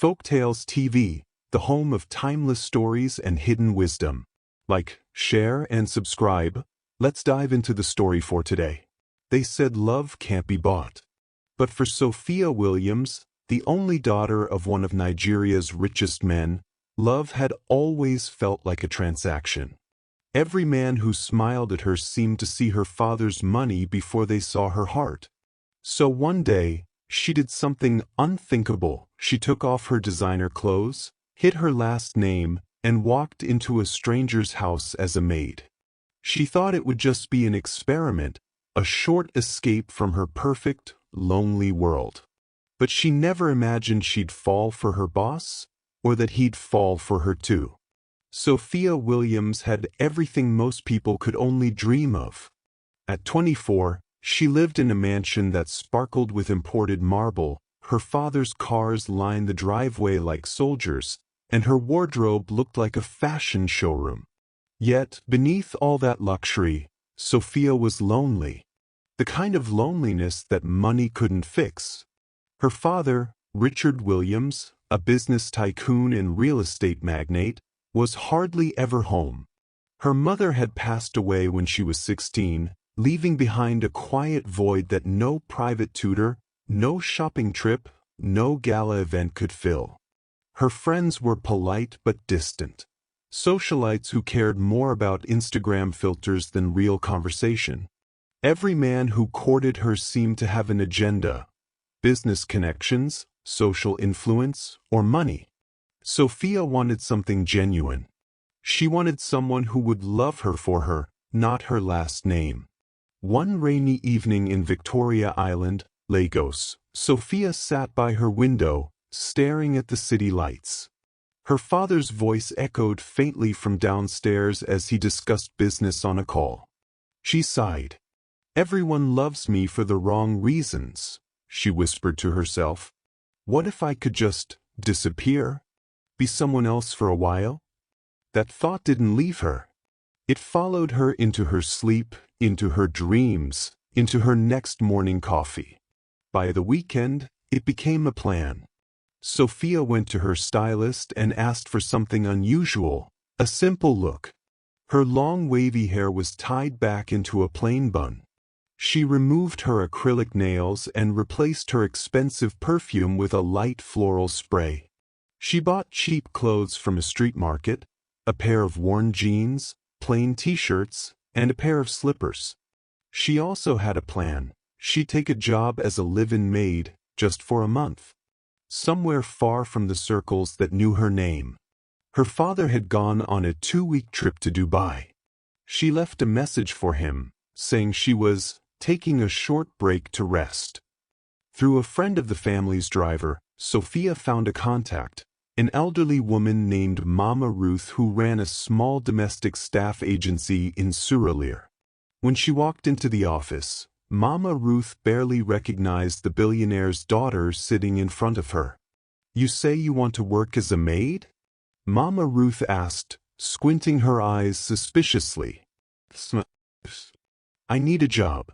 Folktales TV, the home of timeless stories and hidden wisdom. Like, share, and subscribe. Let's dive into the story for today. They said love can't be bought. But for Sophia Williams, the only daughter of one of Nigeria's richest men, love had always felt like a transaction. Every man who smiled at her seemed to see her father's money before they saw her heart. So one day, she did something unthinkable. She took off her designer clothes, hid her last name, and walked into a stranger's house as a maid. She thought it would just be an experiment, a short escape from her perfect, lonely world. But she never imagined she'd fall for her boss, or that he'd fall for her too. Sophia Williams had everything most people could only dream of. At 24, she lived in a mansion that sparkled with imported marble, her father's cars lined the driveway like soldiers, and her wardrobe looked like a fashion showroom. Yet, beneath all that luxury, Sophia was lonely. The kind of loneliness that money couldn't fix. Her father, Richard Williams, a business tycoon and real estate magnate, was hardly ever home. Her mother had passed away when she was 16, leaving behind a quiet void that no private tutor, no shopping trip, no gala event could fill. Her friends were polite but distant. Socialites who cared more about Instagram filters than real conversation. Every man who courted her seemed to have an agenda: business connections, social influence, or money. Sophia wanted something genuine. She wanted someone who would love her for her, not her last name. One rainy evening in Victoria Island, Lagos, Sophia sat by her window, staring at the city lights. Her father's voice echoed faintly from downstairs as he discussed business on a call. She sighed. "Everyone loves me for the wrong reasons," she whispered to herself. "What if I could just disappear? Be someone else for a while?" That thought didn't leave her. It followed her into her sleep, into her dreams, into her next morning coffee. By the weekend, it became a plan. Sophia went to her stylist and asked for something unusual, a simple look. Her long wavy hair was tied back into a plain bun. She removed her acrylic nails and replaced her expensive perfume with a light floral spray. She bought cheap clothes from a street market, a pair of worn jeans, plain t-shirts, and a pair of slippers. She also had a plan. She'd take a job as a live-in maid, just for a month. Somewhere far from the circles that knew her name. Her father had gone on a 2-week trip to Dubai. She left a message for him, saying she was taking a short break to rest. Through a friend of the family's driver, Sophia found a contact, an elderly woman named Mama Ruth who ran a small domestic staff agency in Surulere. When she walked into the office, Mama Ruth barely recognized the billionaire's daughter sitting in front of her. "You say you want to work as a maid?" Mama Ruth asked, squinting her eyes suspiciously. "I need a job.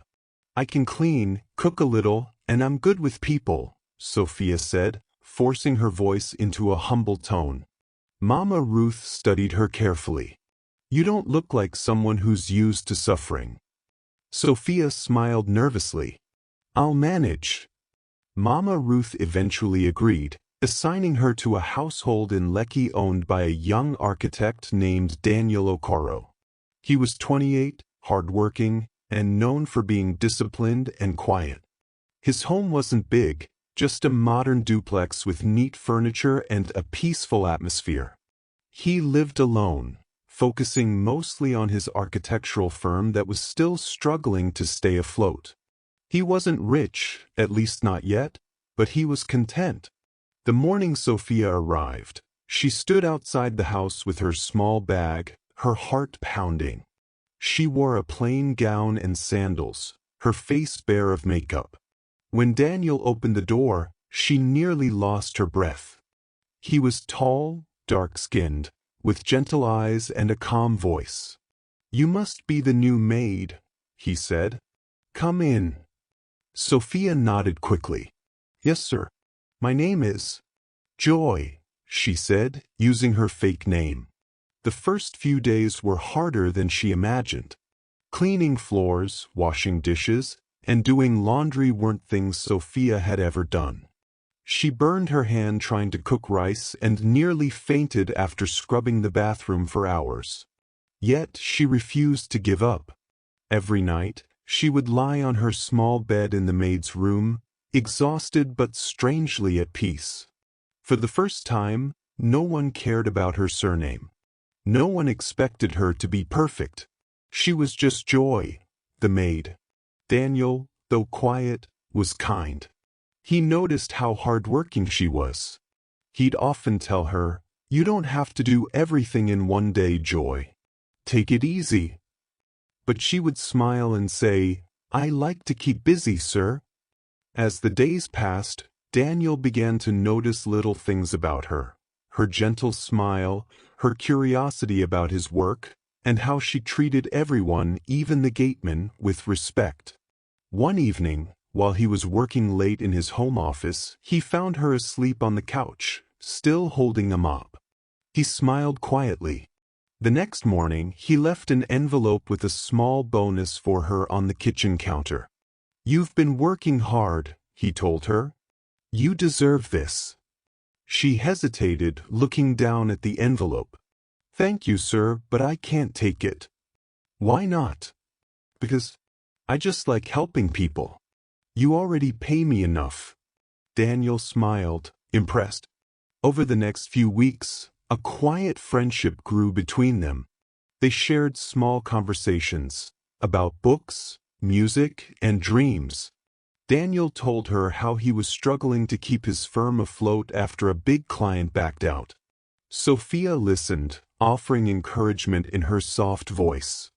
I can clean, cook a little, and I'm good with people," Sophia said, forcing her voice into a humble tone. Mama Ruth studied her carefully. "You don't look like someone who's used to suffering." Sophia smiled nervously. "I'll manage." Mama Ruth eventually agreed, assigning her to a household in Lekki owned by a young architect named Daniel Okoro. He was 28, hardworking, and known for being disciplined and quiet. His home wasn't big, just a modern duplex with neat furniture and a peaceful atmosphere. He lived alone, focusing mostly on his architectural firm that was still struggling to stay afloat. He wasn't rich, at least not yet, but he was content. The morning Sophia arrived, she stood outside the house with her small bag, her heart pounding. She wore a plain gown and sandals, her face bare of makeup. When Daniel opened the door, she nearly lost her breath. He was tall, dark-skinned, with gentle eyes and a calm voice. "You must be the new maid," he said. "Come in." Sophia nodded quickly. "Yes, sir. My name is..." Joy, she said, using her fake name. The first few days were harder than she imagined. Cleaning floors, washing dishes, and doing laundry weren't things Sophia had ever done. She burned her hand trying to cook rice and nearly fainted after scrubbing the bathroom for hours. Yet she refused to give up. Every night, she would lie on her small bed in the maid's room, exhausted but strangely at peace. For the first time, no one cared about her surname. No one expected her to be perfect. She was just Joy, the maid. Daniel, though quiet, was kind. He noticed how hard-working she was. He'd often tell her, "You don't have to do everything in one day, Joy. Take it easy." But she would smile and say, "I like to keep busy, sir." As the days passed, Daniel began to notice little things about her. Her gentle smile, her curiosity about his work, and how she treated everyone, even the gateman, with respect. One evening, while he was working late in his home office, he found her asleep on the couch, still holding a mop. He smiled quietly. The next morning, he left an envelope with a small bonus for her on the kitchen counter. "You've been working hard," he told her. "You deserve this." She hesitated, looking down at the envelope. "Thank you, sir, but I can't take it." "Why not?" "Because I just like helping people. You already pay me enough." Daniel smiled, impressed. Over the next few weeks, a quiet friendship grew between them. They shared small conversations about books, music, and dreams. Daniel told her how he was struggling to keep his firm afloat after a big client backed out. Sophia listened, offering encouragement in her soft voice.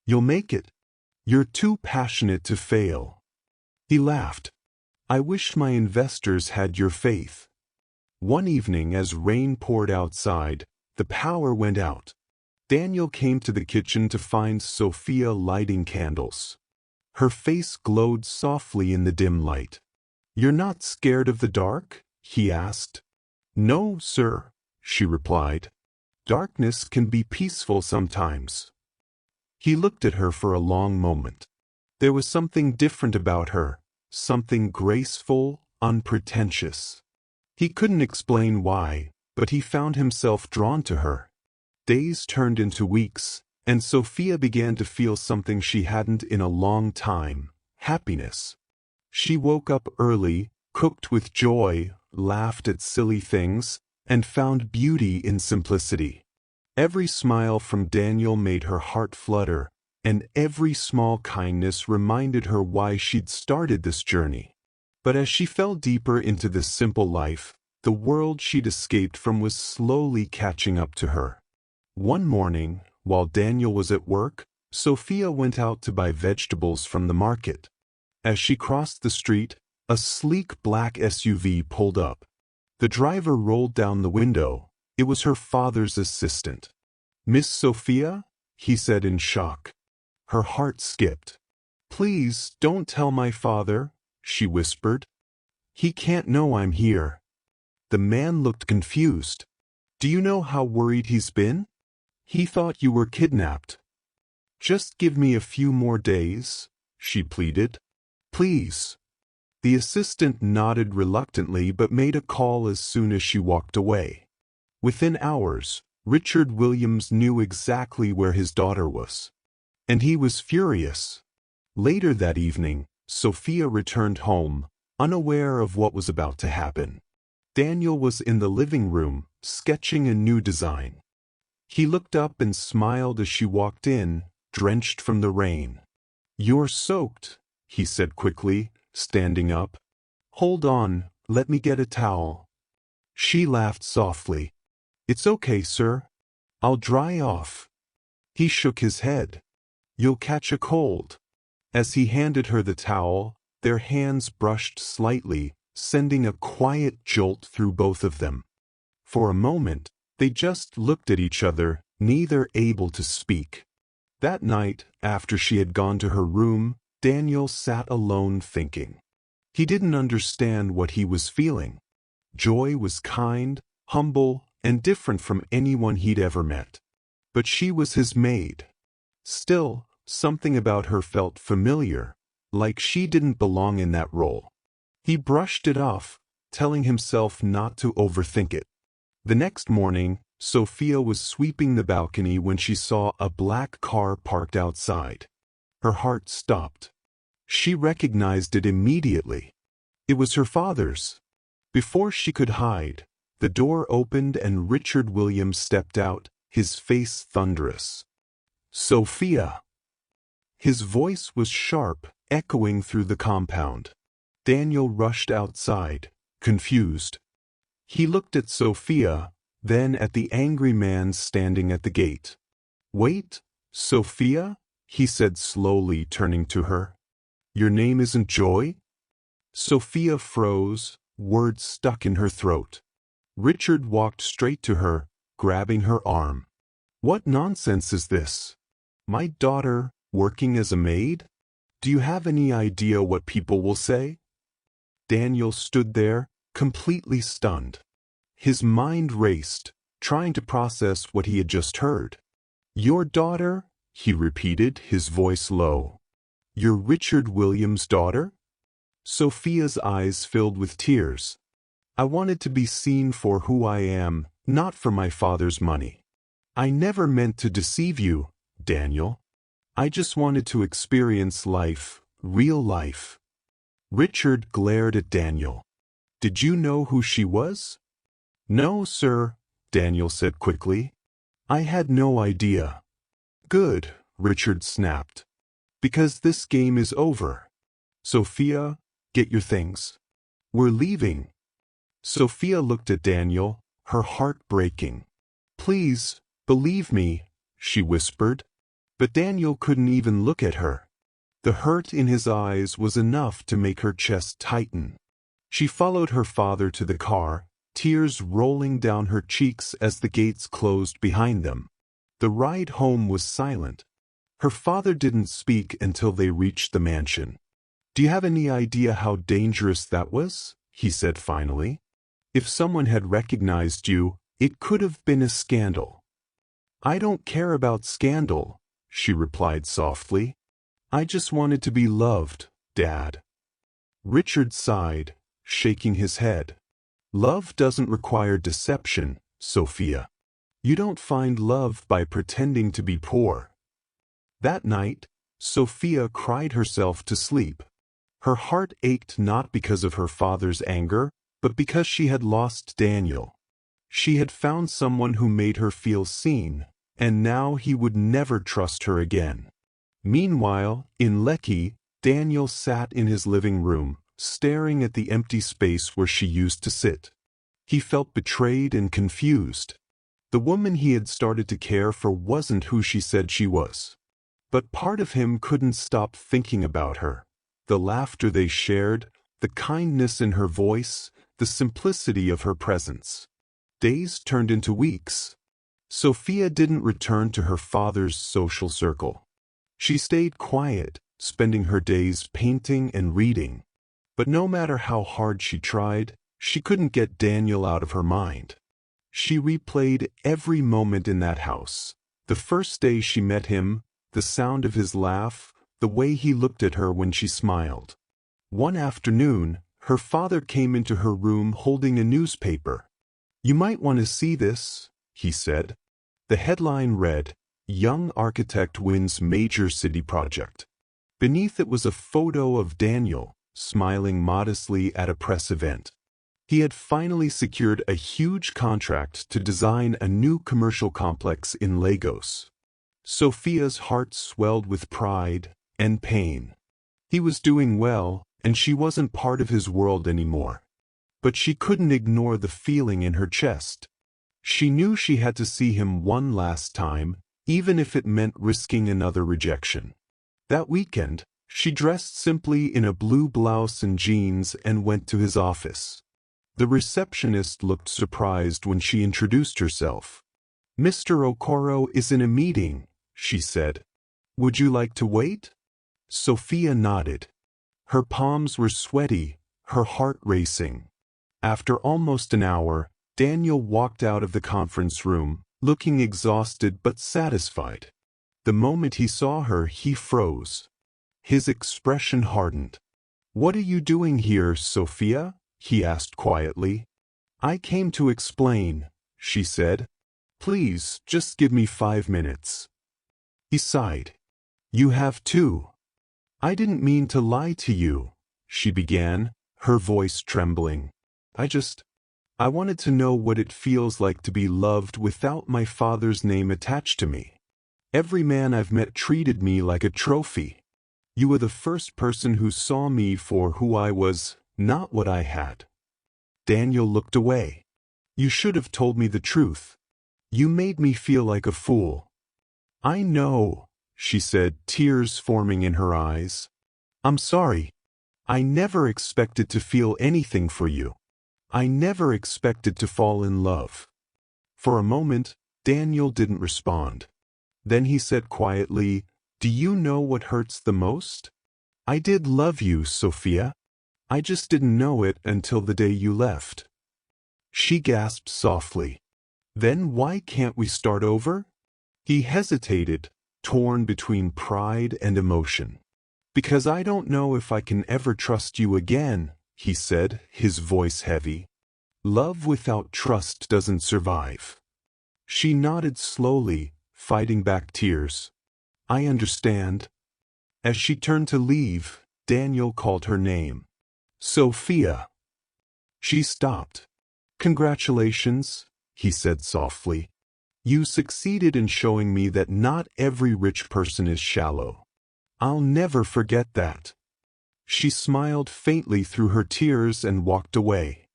"You'll make it. You're too passionate to fail." He laughed. "I wish my investors had your faith." One evening, as rain poured outside, the power went out. Daniel came to the kitchen to find Sophia lighting candles. Her face glowed softly in the dim light. "You're not scared of the dark?" he asked. "No, sir," she replied. "Darkness can be peaceful sometimes." He looked at her for a long moment. There was something different about her, something graceful, unpretentious. He couldn't explain why, but he found himself drawn to her. Days turned into weeks, and Sophia began to feel something she hadn't in a long time: happiness. She woke up early, cooked with joy, laughed at silly things, and found beauty in simplicity. Every smile from Daniel made her heart flutter, and every small kindness reminded her why she'd started this journey. But as she fell deeper into this simple life, the world she'd escaped from was slowly catching up to her. One morning, while Daniel was at work, Sophia went out to buy vegetables from the market. As she crossed the street, a sleek black SUV pulled up. The driver rolled down the window. It was her father's assistant. "Miss Sophia?" he said in shock. Her heart skipped. "Please don't tell my father," she whispered. "He can't know I'm here." The man looked confused. "Do you know how worried he's been? He thought you were kidnapped." "Just give me a few more days," she pleaded. "Please." The assistant nodded reluctantly but made a call as soon as she walked away. Within hours, Richard Williams knew exactly where his daughter was. And he was furious. Later that evening, Sophia returned home, unaware of what was about to happen. Daniel was in the living room, sketching a new design. He looked up and smiled as she walked in, drenched from the rain. "You're soaked," he said quickly, standing up. "Hold on, let me get a towel." She laughed softly. "It's okay, sir. I'll dry off." He shook his head. "You'll catch a cold." As he handed her the towel, their hands brushed slightly, sending a quiet jolt through both of them. For a moment, they just looked at each other, neither able to speak. That night, after she had gone to her room, Daniel sat alone thinking. He didn't understand what he was feeling. Joy was kind, humble, and different from anyone he'd ever met. But she was his maid. Still, something about her felt familiar, like she didn't belong in that role. He brushed it off, telling himself not to overthink it. The next morning, Sophia was sweeping the balcony when she saw a black car parked outside. Her heart stopped. She recognized it immediately. It was her father's. Before she could hide, the door opened and Richard Williams stepped out, his face thunderous. "Sophia!" His voice was sharp, echoing through the compound. Daniel rushed outside, confused. He looked at Sophia, then at the angry man standing at the gate. "Wait, Sophia?" he said slowly, turning to her. "Your name isn't Joy?" Sophia froze, words stuck in her throat. Richard walked straight to her, grabbing her arm. "What nonsense is this? My daughter, working as a maid? Do you have any idea what people will say?" Daniel stood there, completely stunned. His mind raced, trying to process what he had just heard. "Your daughter?" he repeated, his voice low. "You're Richard Williams' daughter?" Sophia's eyes filled with tears. "I wanted to be seen for who I am, not for my father's money. I never meant to deceive you, Daniel. I just wanted to experience life, real life." Richard glared at Daniel. "Did you know who she was?" "No, sir," Daniel said quickly. "I had no idea." "Good," Richard snapped. "Because this game is over. Sophia, get your things. We're leaving." Sophia looked at Daniel, her heart breaking. "Please, believe me," she whispered. But Daniel couldn't even look at her. The hurt in his eyes was enough to make her chest tighten. She followed her father to the car, tears rolling down her cheeks as the gates closed behind them. The ride home was silent. Her father didn't speak until they reached the mansion. "Do you have any idea how dangerous that was?" he said finally. "If someone had recognized you, it could have been a scandal." "I don't care about scandal," she replied softly. "I just wanted to be loved, Dad." Richard sighed, shaking his head. "Love doesn't require deception, Sophia. You don't find love by pretending to be poor." That night, Sophia cried herself to sleep. Her heart ached not because of her father's anger, but because she had lost Daniel. She had found someone who made her feel seen, and now he would never trust her again. Meanwhile, in Lekki, Daniel sat in his living room, staring at the empty space where she used to sit. He felt betrayed and confused. The woman he had started to care for wasn't who she said she was. But part of him couldn't stop thinking about her. The laughter they shared, the kindness in her voice, the simplicity of her presence. Days turned into weeks. Sophia didn't return to her father's social circle. She stayed quiet, spending her days painting and reading. But no matter how hard she tried, she couldn't get Daniel out of her mind. She replayed every moment in that house. The first day she met him, the sound of his laugh, the way he looked at her when she smiled. One afternoon, her father came into her room holding a newspaper. "You might want to see this," he said. The headline read, "Young Architect Wins Major City Project." Beneath it was a photo of Daniel, smiling modestly at a press event. He had finally secured a huge contract to design a new commercial complex in Lagos. Sophia's heart swelled with pride and pain. He was doing well, and she wasn't part of his world anymore. But she couldn't ignore the feeling in her chest. She knew she had to see him one last time, even if it meant risking another rejection. That weekend, she dressed simply in a blue blouse and jeans and went to his office. The receptionist looked surprised when she introduced herself. "Mr. Okoro is in a meeting," she said. "Would you like to wait?" Sophia nodded. Her palms were sweaty, her heart racing. After almost an hour, Daniel walked out of the conference room, looking exhausted but satisfied. The moment he saw her, he froze. His expression hardened. "What are you doing here, Sophia?" he asked quietly. "I came to explain," she said. "Please, just give me 5 minutes." He sighed. "You have too." "I didn't mean to lie to you," she began, her voice trembling. I wanted to know what it feels like to be loved without my father's name attached to me. Every man I've met treated me like a trophy. You were the first person who saw me for who I was, not what I had." Daniel looked away. "You should have told me the truth. You made me feel like a fool." "I know," she said, tears forming in her eyes. "I'm sorry. I never expected to feel anything for you. I never expected to fall in love." For a moment, Daniel didn't respond. Then he said quietly, "Do you know what hurts the most? I did love you, Sophia. I just didn't know it until the day you left." She gasped softly. "Then why can't we start over?" He hesitated, torn between pride and emotion. "Because I don't know if I can ever trust you again," he said, his voice heavy. "Love without trust doesn't survive." She nodded slowly, fighting back tears. "I understand." As she turned to leave, Daniel called her name. "Sophia." She stopped. "Congratulations," he said softly. "You succeeded in showing me that not every rich person is shallow. I'll never forget that." She smiled faintly through her tears and walked away.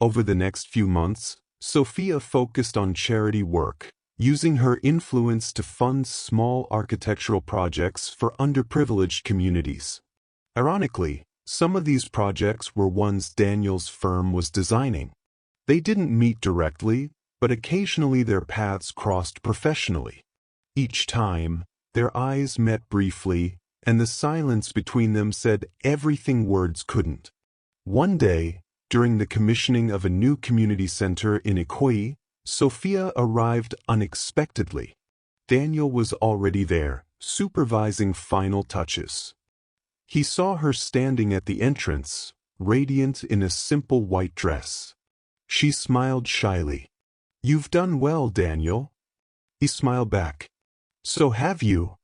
Over the next few months, Sophia focused on charity work, using her influence to fund small architectural projects for underprivileged communities. Ironically, some of these projects were ones Daniel's firm was designing. They didn't meet directly, but occasionally their paths crossed professionally. Each time, their eyes met briefly, and the silence between them said everything words couldn't. One day, during the commissioning of a new community center in Ikoyi, Sophia arrived unexpectedly. Daniel was already there, supervising final touches. He saw her standing at the entrance, radiant in a simple white dress. She smiled shyly. "You've done well, Daniel." He smiled back. "So have you."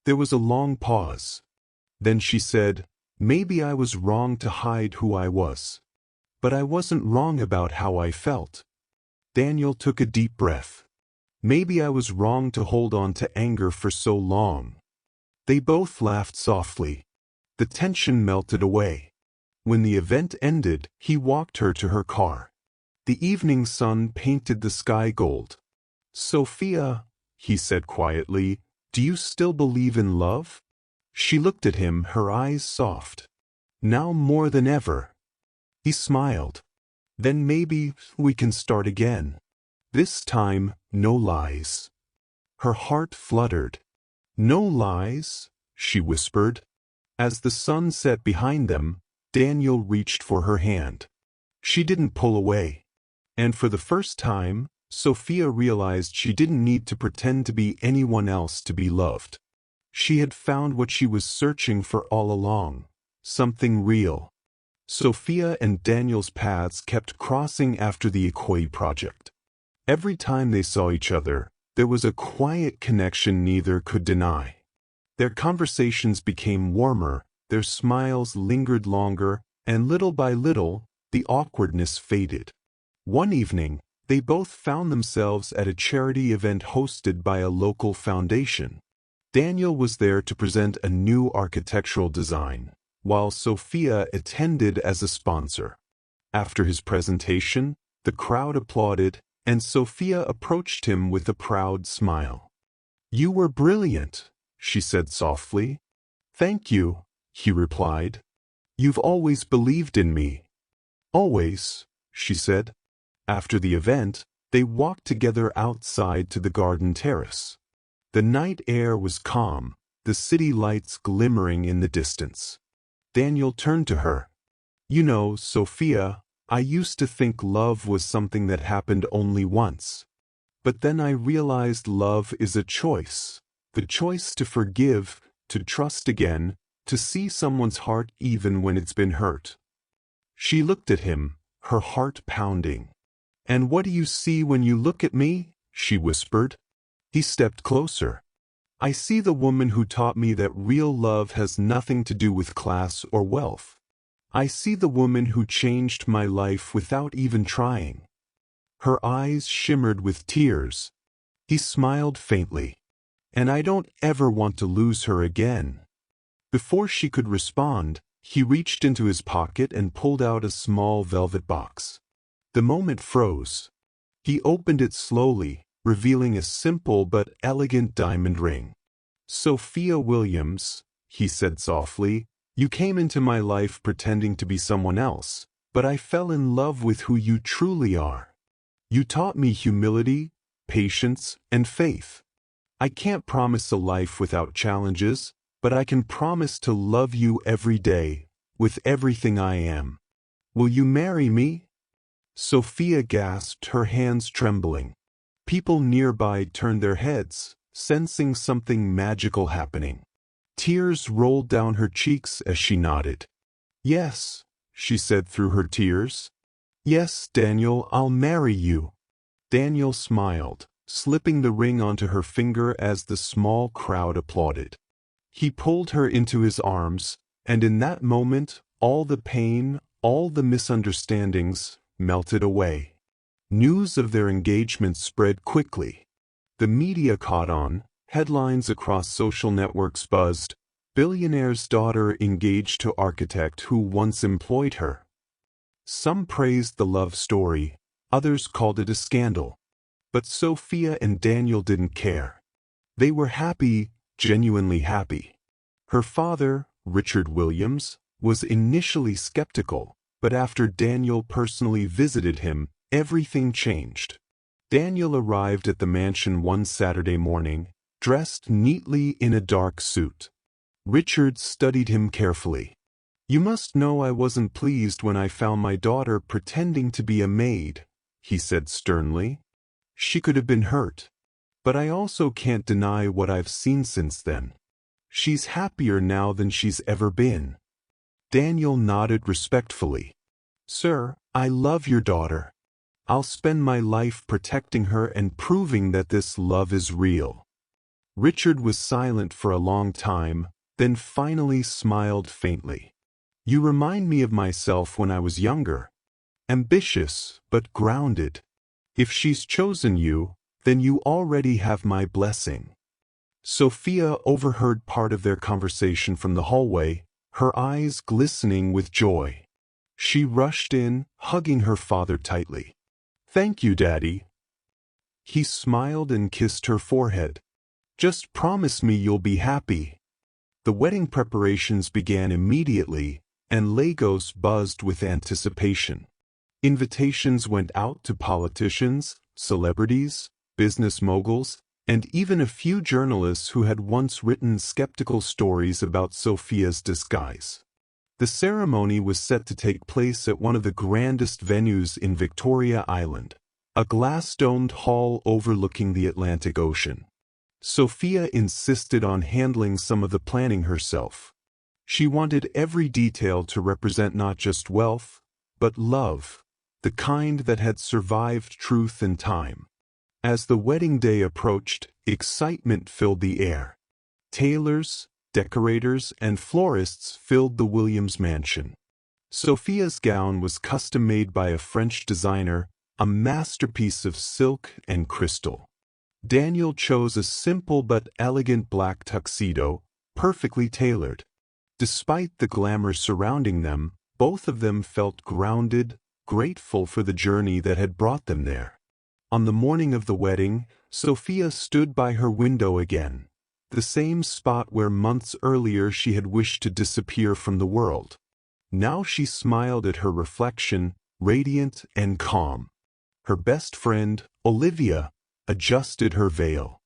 There was a long pause. Then she said, "Maybe I was wrong to hide who I was. But I wasn't wrong about how I felt." Daniel took a deep breath. "Maybe I was wrong to hold on to anger for so long." They both laughed softly. The tension melted away. When the event ended, he walked her to her car. The evening sun painted the sky gold. "Sophia," he said quietly, "do you still believe in love?" She looked at him, her eyes soft. "Now more than ever." He smiled. "Then maybe we can start again. This time, no lies." Her heart fluttered. "No lies," she whispered. As the sun set behind them, Daniel reached for her hand. She didn't pull away. And for the first time, Sophia realized she didn't need to pretend to be anyone else to be loved. She had found what she was searching for all along, something real. Sophia and Daniel's paths kept crossing after the Ikoyi project. Every time they saw each other, there was a quiet connection neither could deny. Their conversations became warmer, their smiles lingered longer, and little by little, the awkwardness faded. One evening, they both found themselves at a charity event hosted by a local foundation. Daniel was there to present a new architectural design, while Sophia attended as a sponsor. After his presentation, the crowd applauded, and Sophia approached him with a proud smile. "You were brilliant," she said softly. "Thank you," he replied. "You've always believed in me." "Always," she said. After the event, they walked together outside to the garden terrace. The night air was calm, the city lights glimmering in the distance. Daniel turned to her. "You know, Sophia, I used to think love was something that happened only once. But then I realized love is a choice. The choice to forgive, to trust again, to see someone's heart even when it's been hurt. She looked at him, her heart pounding. "And what do you see when you look at me?" she whispered. He stepped closer. "I see the woman who taught me that real love has nothing to do with class or wealth. I see the woman who changed my life without even trying." Her eyes shimmered with tears. He smiled faintly. "And I don't ever want to lose her again." Before she could respond, he reached into his pocket and pulled out a small velvet box. The moment froze. He opened it slowly, revealing a simple but elegant diamond ring. "Sophia Williams," he said softly, "you came into my life pretending to be someone else, but I fell in love with who you truly are. You taught me humility, patience, and faith. I can't promise a life without challenges, but I can promise to love you every day, with everything I am. Will you marry me?" Sophia gasped, her hands trembling. People nearby turned their heads, sensing something magical happening. Tears rolled down her cheeks as she nodded. "Yes," she said through her tears. "Yes, Daniel, I'll marry you." Daniel smiled, slipping the ring onto her finger as the small crowd applauded. He pulled her into his arms, and in that moment, all the pain, all the misunderstandings, melted away. News of their engagement spread quickly. The media caught on, headlines across social networks buzzed, "Billionaire's daughter engaged to architect who once employed her." Some praised the love story, others called it a scandal. But Sophia and Daniel didn't care. They were happy, genuinely happy. Her father, Richard Williams, was initially skeptical, but after Daniel personally visited him, everything changed. Daniel arrived at the mansion one Saturday morning, dressed neatly in a dark suit. Richard studied him carefully. "You must know I wasn't pleased when I found my daughter pretending to be a maid," he said sternly. "She could have been hurt. But I also can't deny what I've seen since then. She's happier now than she's ever been." Daniel nodded respectfully. "Sir, I love your daughter. I'll spend my life protecting her and proving that this love is real." Richard was silent for a long time, then finally smiled faintly. "You remind me of myself when I was younger. Ambitious, but grounded. If she's chosen you, then you already have my blessing." Sophia overheard part of their conversation from the hallway, her eyes glistening with joy. She rushed in, hugging her father tightly. "Thank you, Daddy." He smiled and kissed her forehead. "Just promise me you'll be happy." The wedding preparations began immediately, and Lagos buzzed with anticipation. Invitations went out to politicians, celebrities, business moguls, and even a few journalists who had once written skeptical stories about Sophia's disguise. The ceremony was set to take place at one of the grandest venues in Victoria Island, a glass-domed hall overlooking the Atlantic Ocean. Sophia insisted on handling some of the planning herself. She wanted every detail to represent not just wealth, but love, the kind that had survived truth and time. As the wedding day approached, excitement filled the air. Tailors, decorators, and florists filled the Williams mansion. Sophia's gown was custom-made by a French designer, a masterpiece of silk and crystal. Daniel chose a simple but elegant black tuxedo, perfectly tailored. Despite the glamour surrounding them, both of them felt grounded, grateful for the journey that had brought them there. On the morning of the wedding, Sophia stood by her window again, the same spot where months earlier she had wished to disappear from the world. Now she smiled at her reflection, radiant and calm. Her best friend, Olivia, adjusted her veil.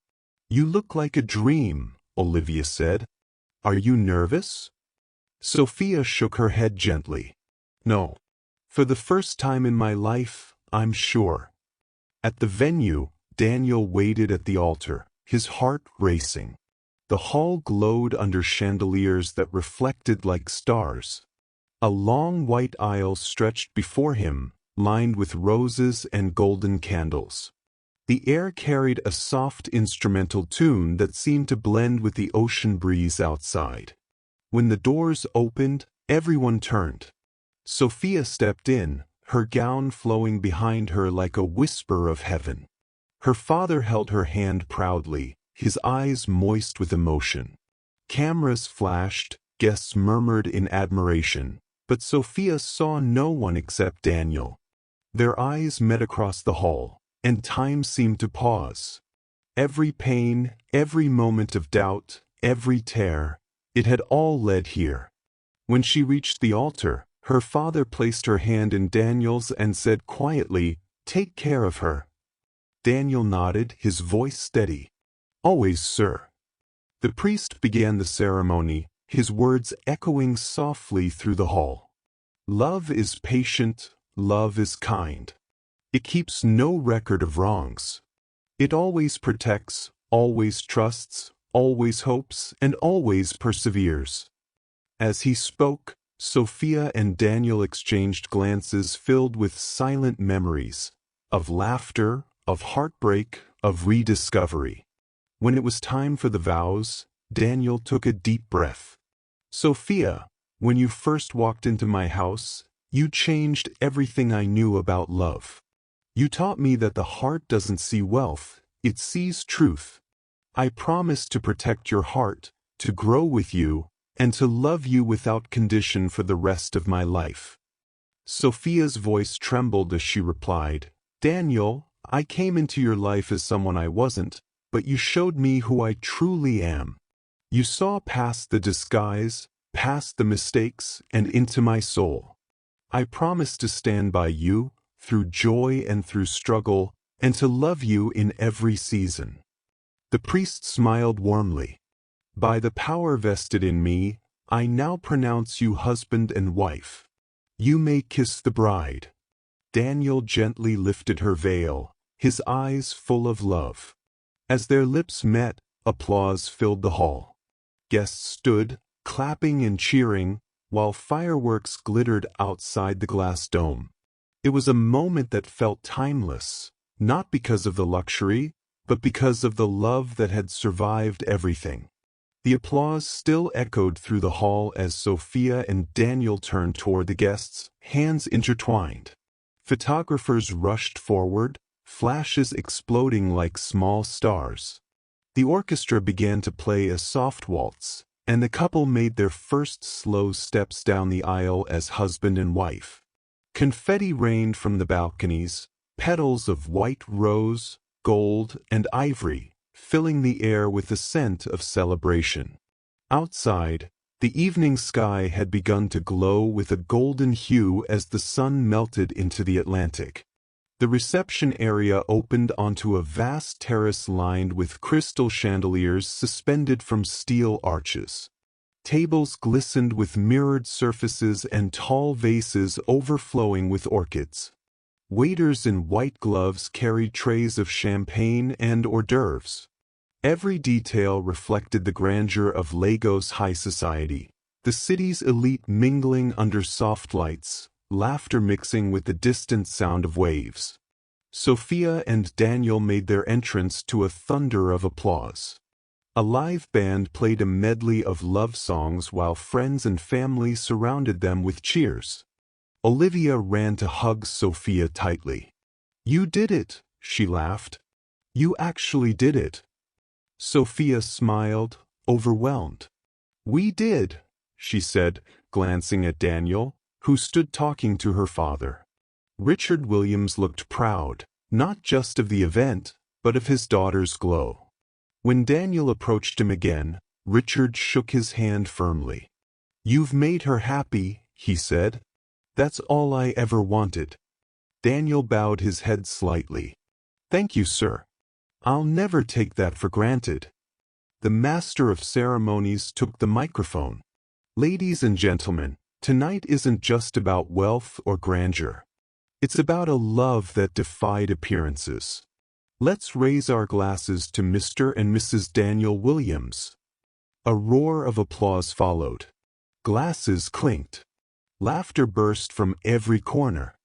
"You look like a dream," Olivia said. "Are you nervous?" Sophia shook her head gently. "No. For the first time in my life, I'm sure. At the venue, Daniel waited at the altar, his heart racing. The hall glowed under chandeliers that reflected like stars. A long white aisle stretched before him, lined with roses and golden candles. The air carried a soft instrumental tune that seemed to blend with the ocean breeze outside. When the doors opened, everyone turned. Sophia stepped in, her gown flowing behind her like a whisper of heaven. Her father held her hand proudly, his eyes moist with emotion. Cameras flashed, guests murmured in admiration, but Sophia saw no one except Daniel. Their eyes met across the hall, and time seemed to pause. Every pain, every moment of doubt, every tear, it had all led here. When she reached the altar, her father placed her hand in Daniel's and said quietly, "Take care of her." Daniel nodded, his voice steady. "Always, sir." The priest began the ceremony, his words echoing softly through the hall. Love is patient, love is kind. It keeps no record of wrongs. It always protects, always trusts, always hopes, and always perseveres. As he spoke, Sophia and Daniel exchanged glances filled with silent memories, of laughter, of heartbreak, of rediscovery. When it was time for the vows, Daniel took a deep breath. "Sophia, when you first walked into my house, you changed everything I knew about love. You taught me that the heart doesn't see wealth, it sees truth. I promise to protect your heart, to grow with you, and to love you without condition for the rest of my life." Sophia's voice trembled as she replied, "Daniel, I came into your life as someone I wasn't, but you showed me who I truly am. You saw past the disguise, past the mistakes, and into my soul. I promise to stand by you, through joy and through struggle, and to love you in every season." The priest smiled warmly. "By the power vested in me, I now pronounce you husband and wife. You may kiss the bride." Daniel gently lifted her veil, his eyes full of love. As their lips met, applause filled the hall. Guests stood, clapping and cheering, while fireworks glittered outside the glass dome. It was a moment that felt timeless, not because of the luxury, but because of the love that had survived everything. The applause still echoed through the hall as Sophia and Daniel turned toward the guests, hands intertwined. Photographers rushed forward, flashes exploding like small stars. The orchestra began to play a soft waltz, and the couple made their first slow steps down the aisle as husband and wife. Confetti rained from the balconies, petals of white rose, gold, and ivory, filling the air with the scent of celebration. Outside, the evening sky had begun to glow with a golden hue as the sun melted into the Atlantic. The reception area opened onto a vast terrace lined with crystal chandeliers suspended from steel arches. Tables glistened with mirrored surfaces and tall vases overflowing with orchids. Waiters in white gloves carried trays of champagne and hors d'oeuvres. Every detail reflected the grandeur of Lagos high society, the city's elite mingling under soft lights, laughter mixing with the distant sound of waves. Sophia and Daniel made their entrance to a thunder of applause. A live band played a medley of love songs while friends and family surrounded them with cheers. Olivia ran to hug Sophia tightly. "You did it," she laughed. "You actually did it." Sophia smiled, overwhelmed. "We did," she said, glancing at Daniel, who stood talking to her father. Richard Williams looked proud, not just of the event, but of his daughter's glow. When Daniel approached him again, Richard shook his hand firmly. "You've made her happy," he said. "That's all I ever wanted." Daniel bowed his head slightly. "Thank you, sir. I'll never take that for granted." The master of ceremonies took the microphone. "Ladies and gentlemen, Tonight isn't just about wealth or grandeur. It's about a love that defied appearances. Let's raise our glasses to Mr. and Mrs. Daniel Williams. A roar of applause followed. Glasses clinked. Laughter burst from every corner.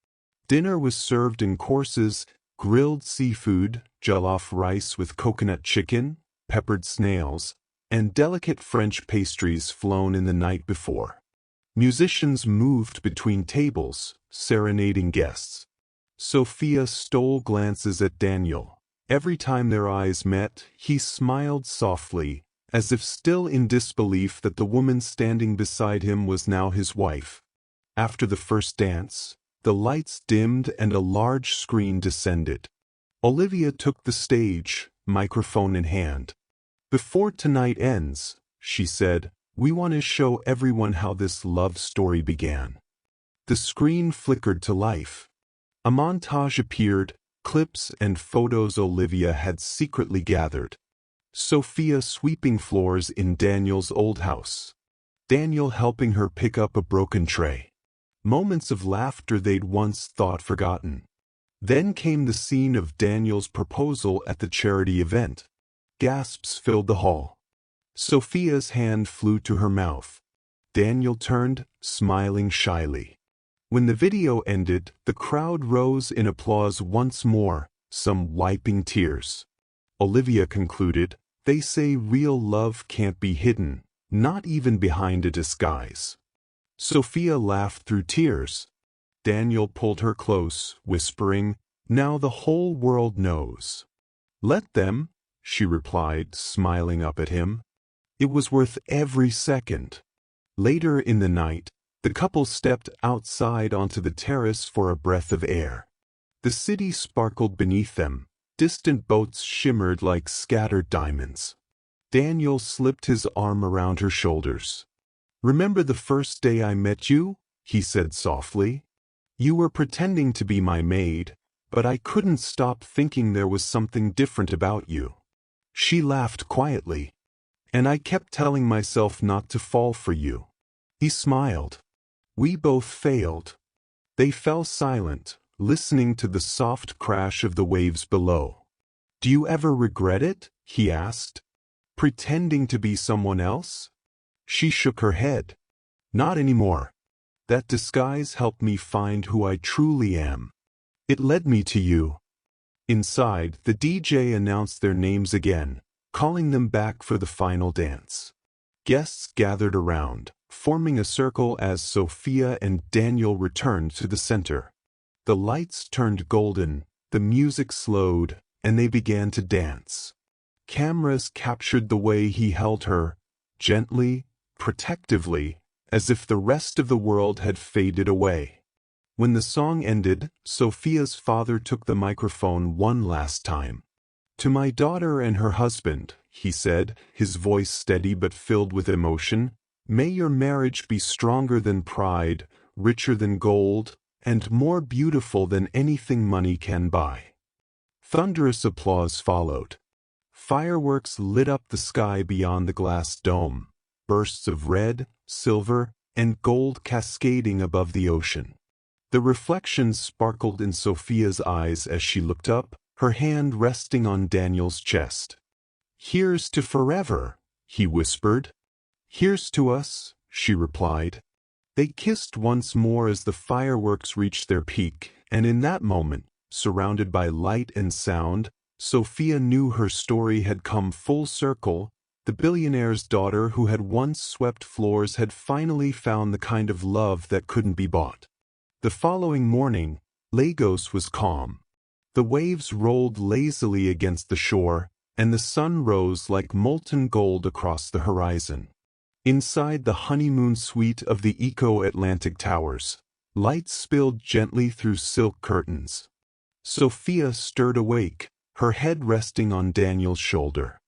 Dinner was served in courses: grilled seafood, jollof rice with coconut chicken, peppered snails, and delicate French pastries flown in the night before. Musicians moved between tables, serenading guests. Sophia stole glances at Daniel. Every time their eyes met, he smiled softly, as if still in disbelief that the woman standing beside him was now his wife. After the first dance, the lights dimmed and a large screen descended. Olivia took the stage, microphone in hand. "Before tonight ends," she said, "we want to show everyone how this love story began." The screen flickered to life. A montage appeared, clips and photos Olivia had secretly gathered. Sophia sweeping floors in Daniel's old house. Daniel helping her pick up a broken tray. Moments of laughter they'd once thought forgotten. Then came the scene of Daniel's proposal at the charity event. Gasps filled the hall. Sophia's hand flew to her mouth. Daniel turned, smiling shyly. When the video ended, the crowd rose in applause once more, some wiping tears. Olivia concluded, "They say real love can't be hidden, not even behind a disguise." Sophia laughed through tears. Daniel pulled her close, whispering, "Now the whole world knows." "Let them," she replied, smiling up at him. It was worth every second. Later in the night, the couple stepped outside onto the terrace for a breath of air. The city sparkled beneath them. Distant boats shimmered like scattered diamonds. Daniel slipped his arm around her shoulders. "Remember the first day I met you?" he said softly. "You were pretending to be my maid, but I couldn't stop thinking there was something different about you." She laughed quietly. "And I kept telling myself not to fall for you." He smiled. "We both failed." They fell silent, listening to the soft crash of the waves below. "Do you ever regret it?" he asked. "Pretending to be someone else?" She shook her head. "Not anymore. That disguise helped me find who I truly am. It led me to you." Inside, the DJ announced their names again, calling them back for the final dance. Guests gathered around, forming a circle as Sophia and Daniel returned to the center. The lights turned golden, the music slowed, and they began to dance. Cameras captured the way he held her, gently, protectively, as if the rest of the world had faded away. When the song ended, Sophia's father took the microphone one last time. "To my daughter and her husband," he said, his voice steady but filled with emotion, "may your marriage be stronger than pride, richer than gold, and more beautiful than anything money can buy." Thunderous applause followed. Fireworks lit up the sky beyond the glass dome, bursts of red, silver, and gold cascading above the ocean. The reflections sparkled in Sophia's eyes as she looked up, her hand resting on Daniel's chest. "Here's to forever," he whispered. "Here's to us," she replied. They kissed once more as the fireworks reached their peak, and in that moment, surrounded by light and sound, Sophia knew her story had come full circle. The billionaire's daughter who had once swept floors had finally found the kind of love that couldn't be bought. The following morning, Lagos was calm. The waves rolled lazily against the shore, and the sun rose like molten gold across the horizon. Inside the honeymoon suite of the Eco-Atlantic Towers, lights spilled gently through silk curtains. Sophia stirred awake, her head resting on Daniel's shoulder.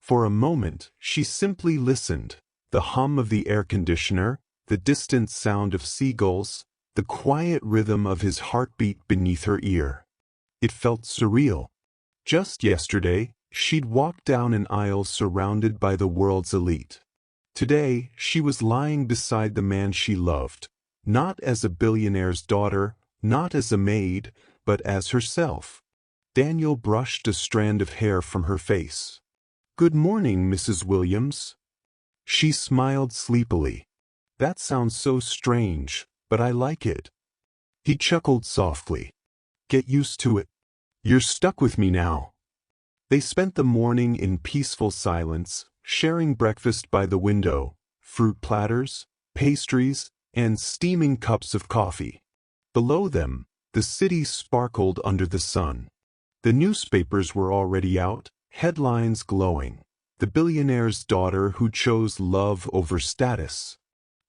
For a moment, she simply listened, the hum of the air conditioner, the distant sound of seagulls, the quiet rhythm of his heartbeat beneath her ear. It felt surreal. Just yesterday, she'd walked down an aisle surrounded by the world's elite. Today, she was lying beside the man she loved, not as a billionaire's daughter, not as a maid, but as herself. Daniel brushed a strand of hair from her face. "Good morning, Mrs. Williams." She smiled sleepily. "That sounds so strange, but I like it." He chuckled softly. "Get used to it. You're stuck with me now." They spent the morning in peaceful silence, sharing breakfast by the window, fruit platters, pastries, and steaming cups of coffee. Below them, the city sparkled under the sun. The newspapers were already out, headlines glowing. The billionaire's daughter who chose love over status.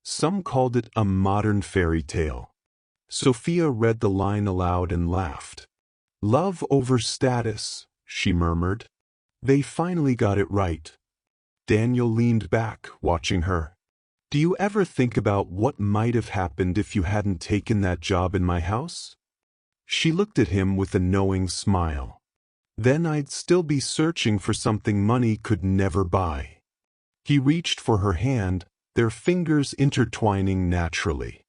Some called it a modern fairy tale. Sophia read the line aloud and laughed. "Love over status," she murmured. "They finally got it right." Daniel leaned back, watching her. "Do you ever think about what might have happened if you hadn't taken that job in my house?" She looked at him with a knowing smile. "Then I'd still be searching for something money could never buy." He reached for her hand, their fingers intertwining naturally.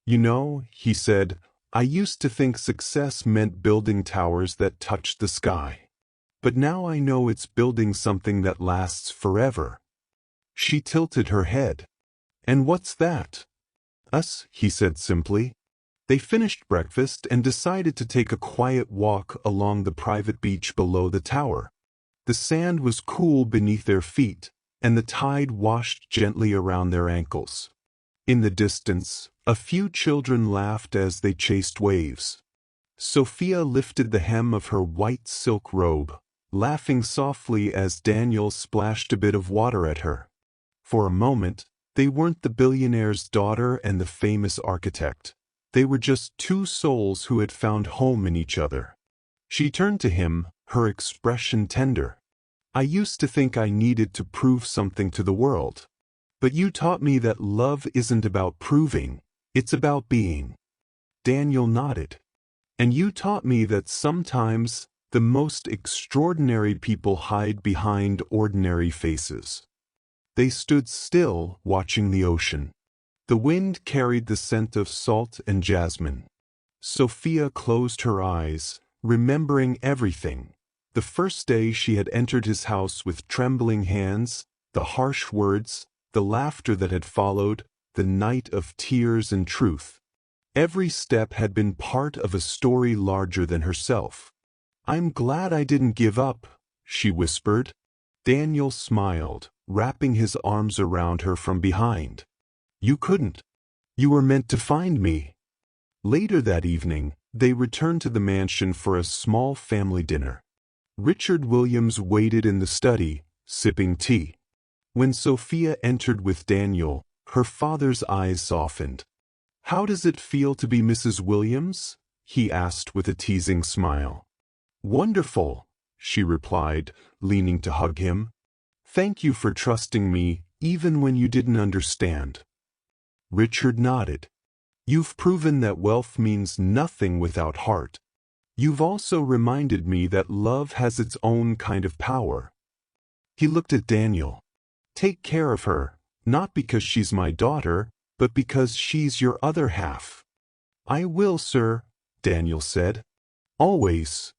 "You know," he said, "I used to think success meant building towers that touched the sky. But now I know it's building something that lasts forever." She tilted her head. "And what's that?" "Us," he said simply. They finished breakfast and decided to take a quiet walk along the private beach below the tower. The sand was cool beneath their feet, and the tide washed gently around their ankles. In the distance, a few children laughed as they chased waves. Sophia lifted the hem of her white silk robe, laughing softly as Daniel splashed a bit of water at her. For a moment, they weren't the billionaire's daughter and the famous architect. They were just two souls who had found home in each other. She turned to him, her expression tender. "I used to think I needed to prove something to the world. But you taught me that love isn't about proving, it's about being." Daniel nodded. "And you taught me that sometimes the most extraordinary people hide behind ordinary faces." They stood still, watching the ocean. The wind carried the scent of salt and jasmine. Sophia closed her eyes, remembering everything. The first day she had entered his house with trembling hands, the harsh words, the laughter that had followed, the night of tears and truth. Every step had been part of a story larger than herself. "I'm glad I didn't give up," she whispered. Daniel smiled, wrapping his arms around her from behind. "You couldn't. You were meant to find me." Later that evening, they returned to the mansion for a small family dinner. Richard Williams waited in the study, sipping tea. When Sophia entered with Daniel, her father's eyes softened. "How does it feel to be Mrs. Williams?" he asked with a teasing smile. "Wonderful," she replied, leaning to hug him. "Thank you for trusting me, even when you didn't understand." Richard nodded. "You've proven that wealth means nothing without heart. You've also reminded me that love has its own kind of power." He looked at Daniel. "Take care of her, not because she's my daughter, but because she's your other half." "I will, sir," Daniel said. "Always."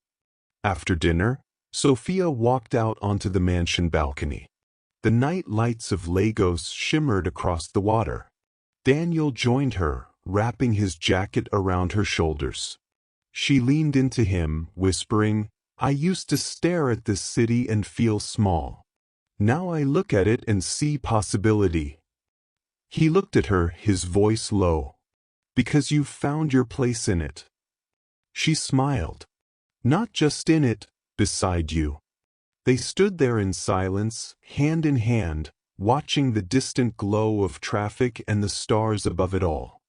After dinner, Sophia walked out onto the mansion balcony. The night lights of Lagos shimmered across the water. Daniel joined her, wrapping his jacket around her shoulders. She leaned into him, whispering, "I used to stare at this city and feel small. Now I look at it and see possibility." He looked at her, his voice low. "Because you've found your place in it." She smiled. "Not just in it, beside you." They stood there in silence, hand in hand, watching the distant glow of traffic and the stars above it all.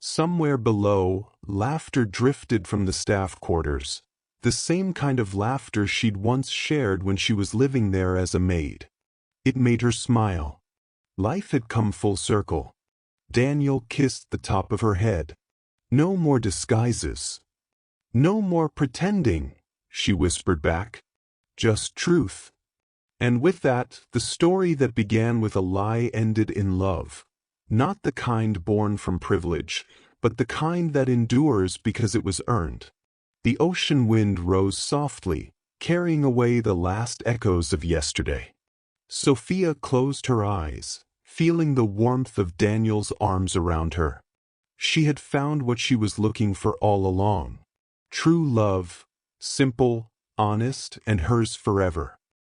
Somewhere below, laughter drifted from the staff quarters, the same kind of laughter she'd once shared when she was living there as a maid. It made her smile. Life had come full circle. Daniel kissed the top of her head. "No more disguises. No more pretending," she whispered back. "Just truth." And with that, the story that began with a lie ended in love. Not the kind born from privilege, but the kind that endures because it was earned. The ocean wind rose softly, carrying away the last echoes of yesterday. Sophia closed her eyes, feeling the warmth of Daniel's arms around her. She had found what she was looking for all along. True love, simple, honest, and hers forever.